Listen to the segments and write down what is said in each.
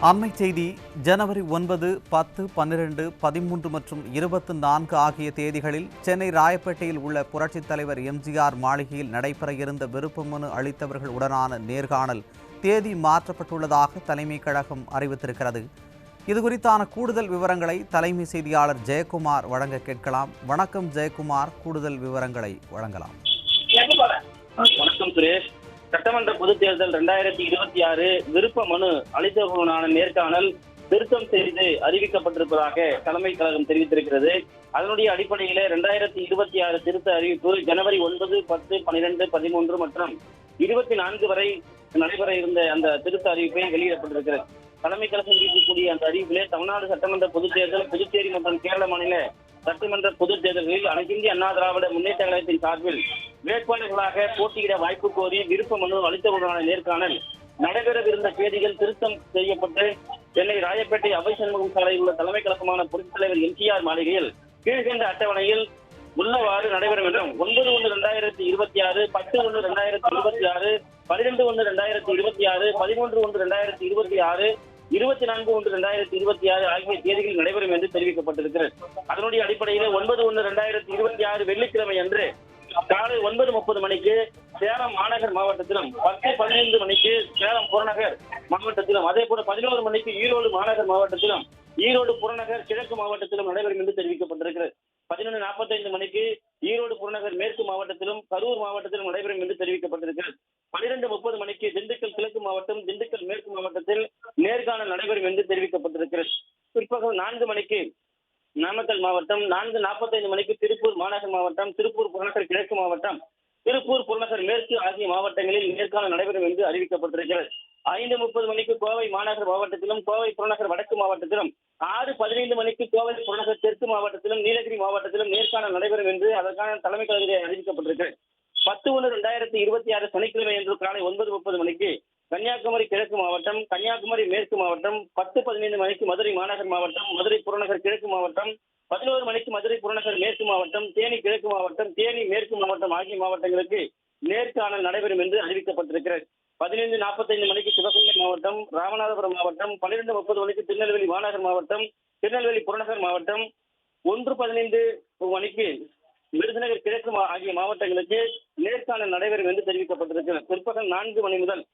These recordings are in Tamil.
அண்மை செய்தி. ஜனவரி 9, 10, 12, 13 மற்றும் 24 ஆகிய தேதிகளில் சென்னை ராயப்பேட்டையில் உள்ள புரட்சித் தலைவர் எம்ஜிஆர் மாளிகையில் நடைபெற இருந்த விருப்ப மனு அளித்தவர்கள் உடனான நேர்காணல் தேதி மாற்றப்பட்டுள்ளதாக தலைமை கழகம் அறிவித்திருக்கிறது. இதுகுறித்தான கூடுதல் விவரங்களை தலைமை செய்தியாளர் ஜெயக்குமார் வழங்க கேட்கலாம். வணக்கம் ஜெயக்குமார், கூடுதல் விவரங்களை வழங்கலாம். வணக்கம் சுரேஷ். சட்டமன்ற பொதுத் தேர்தல் 2026 விருப்ப மனு அளித்தவர்களுடனான நேர்காணல் திருத்தம் செய்து அறிவிக்கப்பட்டிருப்பதாக தலைமை கழகம் தெரிவித்திருக்கிறது. அதனுடைய அடிப்படையில 2026 திருத்த அறிவிப்பு ஜனவரி 9, 10, 12, 13 மற்றும் 24 வரை நடைபெற இருந்த அந்த திருத்த அறிவிப்பை வெளியிடப்பட்டிருக்கிறது. தலைமை கழகம் அறிவிக்கக்கூடிய அந்த அறிவிப்பிலே தமிழ்நாடு சட்டமன்ற பொதுத் தேர்தல், புதுச்சேரி மற்றும் கேரள மாநில சட்டமன்ற பொதுத் தேர்தல்களில் அனைத்து இந்திய அண்ணா திராவிட முன்னேற்ற கழகத்தின் சார்பில் வேட்பாளர்களாக போட்டியிட வாய்ப்பு கோரி விருப்ப மனு அளித்தவர்களுடனான நேர்காணல் நடைபெறவிருந்த தேதிகள் திருத்தம் செய்யப்பட்டு சென்னை ராயப்பேட்டை அவை சண்முகம் சாலையில் உள்ள தலைமை கழகமான புரட்சித் தலைவர் எம்ஜிஆர் மாளிகையில் கீழ்கண்ட அட்டவணையில் உள்ளவாறு நடைபெறும் என்றும் 9/1/2026, 10/1/2026, 12/1/2026, 13/1/2026, 24/1/2026 ஆகிய தேதிகளில் நடைபெறும் என்று தெரிவிக்கப்பட்டிருக்கிறது. அதனுடைய அடிப்படையில் 9/1/2026 வெள்ளிக்கிழமை அன்று காலை 9:30 மணிக்கு சேலம் மாநகர் மாவட்டத்திலும், 10:15 மணிக்கு சேலம் புறநகர் மாவட்டத்திலும், அதே போல 11 மணிக்கு ஈரோடு மாநகர் மாவட்டத்திலும், ஈரோடு புறநகர் கிழக்கு மாவட்டத்திலும் நடைபெறும் என்று தெரிவிக்கப்பட்டிருக்கிறது. 11:45 மணிக்கு ஈரோடு புறநகர் மேற்கு மாவட்டத்திலும், கரூர் மாவட்டத்திலும் நடைபெறும் என்று தெரிவிக்கப்பட்டிருக்கிறது. 12:30 மணிக்கு திண்டுக்கல் கிழக்கு மாவட்டம், திண்டுக்கல் மேற்கு மாவட்டத்தில் நேர்காணல் நடைபெறும் என்று தெரிவிக்கப்பட்டிருக்கிறது. பிற்பகல் 4 மணிக்கு நாமக்கல் மாவட்டம், 4:45 மணிக்கு திருப்பூர் மாநகர் மாவட்டம், திருப்பூர் புறநகர் கிழக்கு மாவட்டம், திருப்பூர் புறநகர் மேற்கு ஆகிய மாவட்டங்களில் நேர்காணல் நடைபெறும் என்று அறிவிக்கப்பட்டிருக்கிறது. 5:30 மணிக்கு கோவை மாநகர் மாவட்டத்திலும், கோவை புறநகர் வடக்கு மாவட்டத்திலும், 6:15 மணிக்கு கோவை புறநகர் தெற்கு மாவட்டத்திலும், நீலகிரி மாவட்டத்திலும் நேர்காணல் நடைபெறும் என்று அதற்கான தலைமை கழகத்தில் அறிவிக்கப்பட்டிருக்கிறது. 10/1/2026 சனிக்கிழமை என்று காலை 9:30 மணிக்கு கன்னியாகுமரி கிழக்கு மாவட்டம், கன்னியாகுமரி மேற்கு மாவட்டம், 10:15 மணிக்கு மதுரை மாநகர் மாவட்டம், மதுரை புறநகர் கிழக்கு மாவட்டம், 11 மணிக்கு மதுரை புறநகர் மேற்கு மாவட்டம், தேனி கிழக்கு மாவட்டம், தேனி மேற்கு மாவட்டம் ஆகிய மாவட்டங்களுக்கு நேர்காணல் நடைபெறும் என்று அறிவிக்கப்பட்டிருக்கிறது. 15:45 மணிக்கு சிவகங்கை மாவட்டம், ராமநாதபுரம் மாவட்டம், 12:30 மணிக்கு திருநெல்வேலி மாநகர் மாவட்டம், திருநெல்வேலி புறநகர் மாவட்டம், 1:15 மணிக்கு விருதுநகர் கிழக்கு ஆகிய மாவட்டங்களுக்கு நேர்காணல் நடைபெறும் என்று தெரிவிக்கப்பட்டிருக்கிறது. பிற்பகல் 4 மணி முதல்,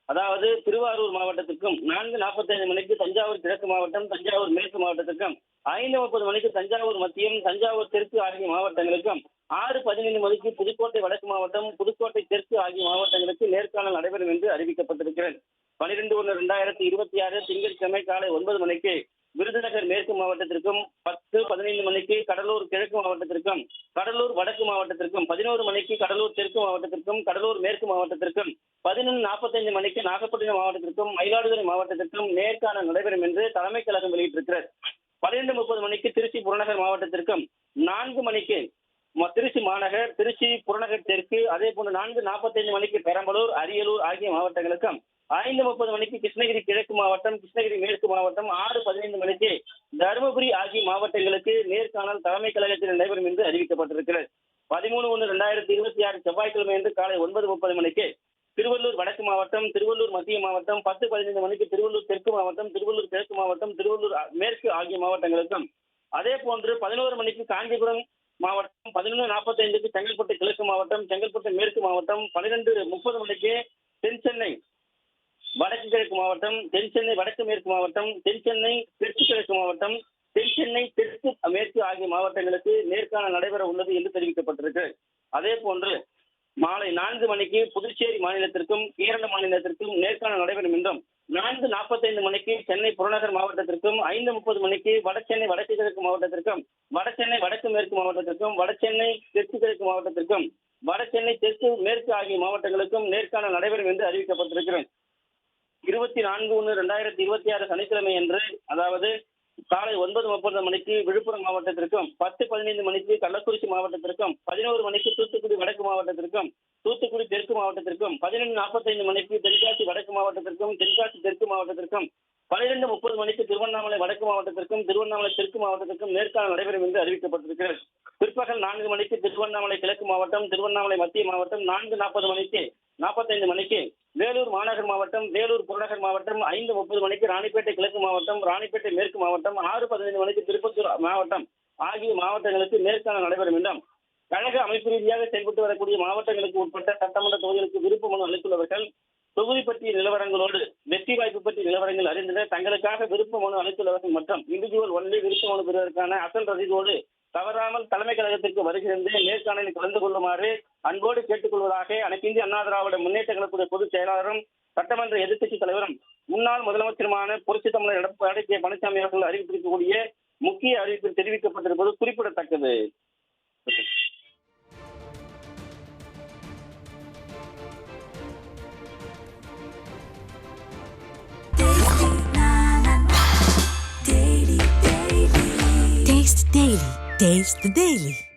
அதாவது திருவாரூர் மாவட்டத்திற்கும், 4:45 மணிக்கு தஞ்சாவூர் கிழக்கு மாவட்டம், தஞ்சாவூர் மேற்கு மாவட்டத்திற்கும், 5:30 மணிக்கு தஞ்சாவூர் மத்தியம், தஞ்சாவூர் தெற்கு ஆகிய மாவட்டங்களுக்கும், 6:15 மணிக்கு புதுக்கோட்டை வடக்கு மாவட்டம், புதுக்கோட்டை தெற்கு ஆகிய மாவட்டங்களுக்கு நேர்காணல் நடைபெறும் என்று அறிவிக்கப்பட்டிருக்கிறது. 12/1/2026 திங்கட்கிழமை காலை 9 மணிக்கு விருதுநகர் மேற்கு மாவட்டத்திற்கும், 10:15 மணிக்கு கடலூர் கிழக்கு மாவட்டத்திற்கும், கடலூர் வடக்கு மாவட்டத்திற்கும், 11 மணிக்கு கடலூர் தெற்கு மாவட்டத்திற்கும், கடலூர் மேற்கு மாவட்டத்திற்கும், 11:45 மணிக்கு நாகப்பட்டினம் மாவட்டத்திற்கும், மயிலாடுதுறை மாவட்டத்திற்கும் நேர்காணல் நடைபெறும் என்று தலைமை கழகம் வெளியிட்டிருக்கிறது. 12:30 மணிக்கு திருச்சி புறநகர் மாவட்டத்திற்கும், 4 மணிக்கு திருச்சி மாநகர், திருச்சி புறநகர் தெற்கு, அதே போன்று 4:45 மணிக்கு பெரம்பலூர், அரியலூர் ஆகிய மாவட்டங்களுக்கும், 5:30 மணிக்கு கிருஷ்ணகிரி கிழக்கு மாவட்டம், கிருஷ்ணகிரி மேற்கு மாவட்டம், 6:15 மணிக்கு தருமபுரி ஆகிய மாவட்டங்களுக்கு நேர்காணல் தலைமை கழகத்தில் நடைபெறும் என்று அறிவிக்கப்பட்டிருக்கிறது. 13/1/2026 செவ்வாய்க்கிழமை என்று காலை 9:30 மணிக்கு திருவள்ளூர் வடக்கு மாவட்டம், திருவள்ளூர் மத்திய மாவட்டம், 10:15 மணிக்கு திருவள்ளூர் தெற்கு மாவட்டம், திருவள்ளூர் கிழக்கு மாவட்டம், திருவள்ளூர் மேற்கு ஆகிய மாவட்டங்களுக்கும், அதே போன்று 11 மணிக்கு காஞ்சிபுரம் மாவட்டம், 11:45க்கு செங்கல்பட்டு கிழக்கு மாவட்டம், செங்கல்பட்டு மேற்கு மாவட்டம், 12:30 மணிக்கு தென் சென்னை வடக்கு கிழக்கு மாவட்டம், தென் சென்னை வடக்கு மேற்கு மாவட்டம், தென் சென்னை தெற்கு கிழக்கு மாவட்டம், தென் சென்னை தெற்கு மேற்கு ஆகிய மாவட்டங்களுக்கு நேர்காணல் நடைபெற உள்ளது என்று தெரிவிக்கப்பட்டிருக்கிறது. அதே போன்று மாலை 4 மணிக்கு புதுச்சேரி மாநிலத்திற்கும், கேரள மாநிலத்திற்கும் நேர்காணல் நடைபெறும் என்றும், 4:45 மணிக்கு சென்னை புறநகர் மாவட்டத்திற்கும், 5:30 மணிக்கு வடசென்னை வடக்கு கிழக்கு மாவட்டத்திற்கும், வடசென்னை வடக்கு மேற்கு மாவட்டத்திற்கும், வடசென்னை தெற்கு கிழக்கு மாவட்டத்திற்கும், வடசென்னை தெற்கு மேற்கு ஆகிய மாவட்டங்களுக்கும் நேர்காணல் நடைபெறும் என்று அறிவிக்கப்பட்டிருக்கிறது. 24/1/2026 சனிக்கிழமை என்று, அதாவது காலை 9:30 மணிக்கு விழுப்புரம் மாவட்டத்திற்கும், 10:15 மணிக்கு கள்ளக்குறிச்சி மாவட்டத்திற்கும், 11 மணிக்கு தூத்துக்குடி வடக்கு மாவட்டத்திற்கும், தூத்துக்குடி தெற்கு மாவட்டத்திற்கும், 11:45 மணிக்கு தென்காசி வடக்கு மாவட்டத்திற்கும், தென்காசி தெற்கு மாவட்டத்திற்கும், 12:30 மணிக்கு திருவண்ணாமலை வடக்கு மாவட்டத்திற்கும், திருவண்ணாமலை தெற்கு மாவட்டத்திற்கும் நேர்காணல் நடைபெறும் என்று அறிவிக்கப்பட்டிருக்கிறது. பிற்பகல் 4 மணிக்கு திருவண்ணாமலை கிழக்கு மாவட்டம், திருவண்ணாமலை மத்திய மாவட்டம், 4:45 மணிக்கு வேலூர் மாநகர் மாவட்டம், வேலூர் புறநகர் மாவட்டம் 5:30 மணிக்கு ராணிப்பேட்டை கிழக்கு மாவட்டம், ராணிப்பேட்டை மேற்கு மாவட்டம், 6:15 மணிக்கு திருப்பத்தூர் மாவட்டம் ஆகிய மாவட்டங்களுக்கு நேர்காணல் நடைபெறும் என்றும் கழக அமைப்பு ரீதியாக செயல்பட்டு வரக்கூடிய மாவட்டங்களுக்கு உட்பட்ட சட்டமன்ற தொகுதிகளுக்கு விருப்ப மனு அளித்துள்ளவர்கள் தொகுதி பற்றிய நிலவரங்களோடு வெற்றி வாய்ப்பு பற்றிய நிலவரங்கள் அறிந்திட தங்களுக்காக விருப்ப மனு அளித்துள்ளவர்கள் மற்றும் இண்டிவிஜுவல் ஒன்லி விருப்ப மனு பெறுவதற்கான அசல் ரசீதோடு தவறாமல் தலைமை கழகத்திற்கு வருகிறது நேர்காணலில் கலந்து கொள்ளுமாறு அன்போடு கேட்டுக்கொள்வதாக அனைத்து இந்திய அண்ணா திராவிட முன்னேற்ற கழகத்துடைய பொதுச் செயலாளரும் சட்டமன்ற எதிர்க்கட்சித் தலைவரும் முன்னாள் முதலமைச்சருமான புரட்சித் தமிழர் எடப்பாடி கே பழனிசாமி அவர்கள் அறிவித்திருக்கக்கூடிய முக்கிய அறிவிப்பில் தெரிவிக்கப்பட்டிருப்பது குறிப்பிடத்தக்கது. Taste the Daily.